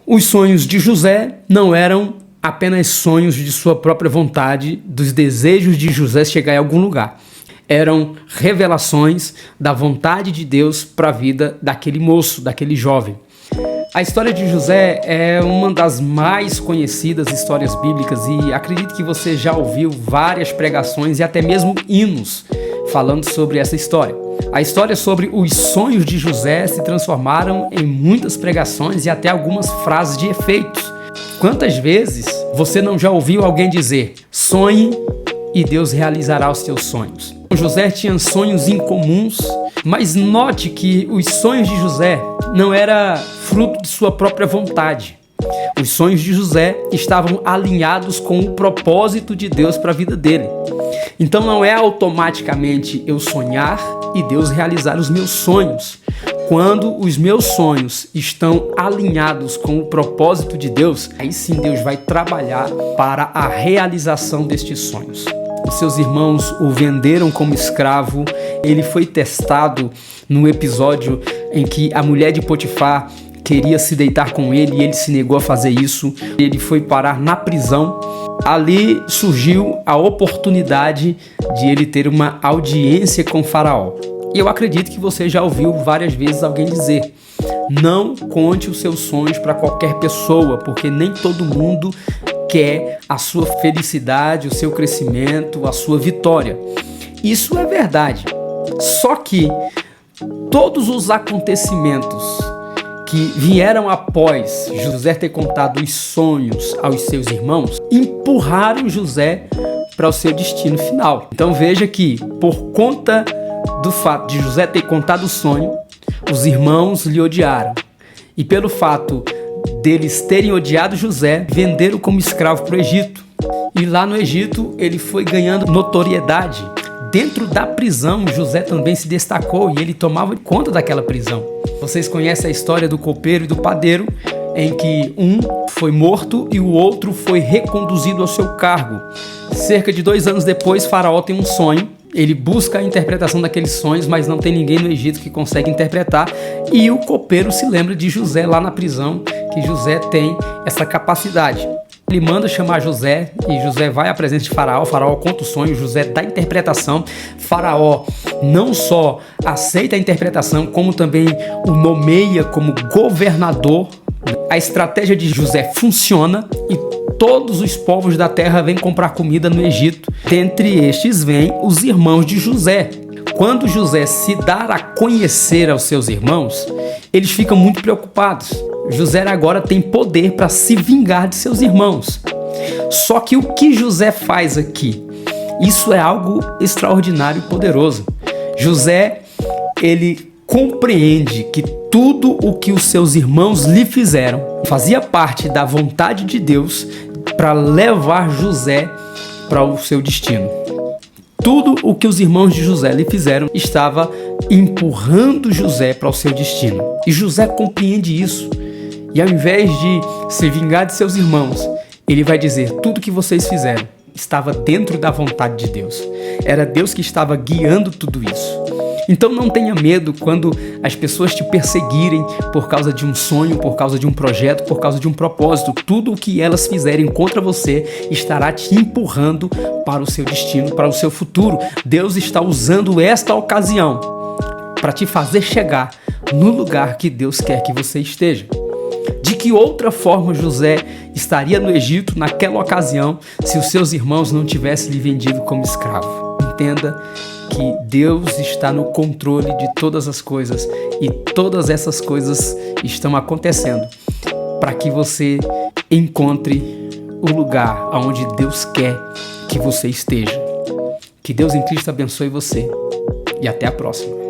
Os sonhos de José não eram apenas sonhos de sua própria vontade, dos desejos de José chegar em algum lugar. Eram revelações da vontade de Deus para a vida daquele moço, daquele jovem. A história de José é uma das mais conhecidas histórias bíblicas e acredito que você já ouviu várias pregações e até mesmo hinos falando sobre essa história. A história sobre os sonhos de José se transformaram em muitas pregações e até algumas frases de efeitos. Quantas vezes você não já ouviu alguém dizer: sonhe e Deus realizará os seus sonhos? José tinha sonhos incomuns, mas note que os sonhos de José não eram fruto de sua própria vontade. Os sonhos de José estavam alinhados com o propósito de Deus para a vida dele. Então não é automaticamente eu sonhar e Deus realizar os meus sonhos. Quando os meus sonhos estão alinhados com o propósito de Deus, aí sim Deus vai trabalhar para a realização destes sonhos. Os seus irmãos o venderam como escravo. Ele foi testado no episódio em que a mulher de Potifar queria se deitar com ele e ele se negou a fazer isso. Ele foi parar na prisão. Ali surgiu a oportunidade de ele ter uma audiência com Faraó. E eu acredito que você já ouviu várias vezes alguém dizer: não conte os seus sonhos para qualquer pessoa, porque nem todo mundo quer a sua felicidade, o seu crescimento, a sua vitória. Isso é verdade. Só que todos os acontecimentos que vieram após José ter contado os sonhos aos seus irmãos empurraram José para o seu destino final. Então veja que, por conta do fato de José ter contado o sonho, os irmãos lhe odiaram. E pelo fato deles terem odiado José, venderam como escravo para o Egito. E lá no Egito ele foi ganhando notoriedade. Dentro da prisão, José também se destacou e ele tomava conta daquela prisão. Vocês conhecem a história do copeiro e do padeiro, em que um foi morto e o outro foi reconduzido ao seu cargo. Cerca de 2 anos depois, Faraó tem um sonho. Ele busca a interpretação daqueles sonhos, mas não tem ninguém no Egito que consegue interpretar. E o copeiro se lembra de José lá na prisão, que José tem essa capacidade. Ele manda chamar José e José vai à presença de Faraó. Faraó conta o sonho, José dá a interpretação. Faraó não só aceita a interpretação, como também o nomeia como governador. A estratégia de José funciona e todos os povos da terra vêm comprar comida no Egito. Dentre estes vêm os irmãos de José. Quando José se dá a conhecer aos seus irmãos, eles ficam muito preocupados. José agora tem poder para se vingar de seus irmãos. Só que o que José faz aqui? Isso é algo extraordinário e poderoso. José, ele compreende que tudo o que os seus irmãos lhe fizeram fazia parte da vontade de Deus para levar José para o seu destino. Tudo o que os irmãos de José lhe fizeram estava empurrando José para o seu destino. E José compreende isso. E ao invés de se vingar de seus irmãos, ele vai dizer: tudo que vocês fizeram estava dentro da vontade de Deus. Era Deus que estava guiando tudo isso. Então não tenha medo quando as pessoas te perseguirem por causa de um sonho, por causa de um projeto, por causa de um propósito. Tudo o que elas fizerem contra você estará te empurrando para o seu destino, para o seu futuro. Deus está usando esta ocasião para te fazer chegar no lugar que Deus quer que você esteja. De que outra forma José estaria no Egito naquela ocasião se os seus irmãos não tivessem lhe vendido como escravo? Entenda que Deus está no controle de todas as coisas e todas essas coisas estão acontecendo para que você encontre o lugar onde Deus quer que você esteja. Que Deus em Cristo abençoe você e até a próxima.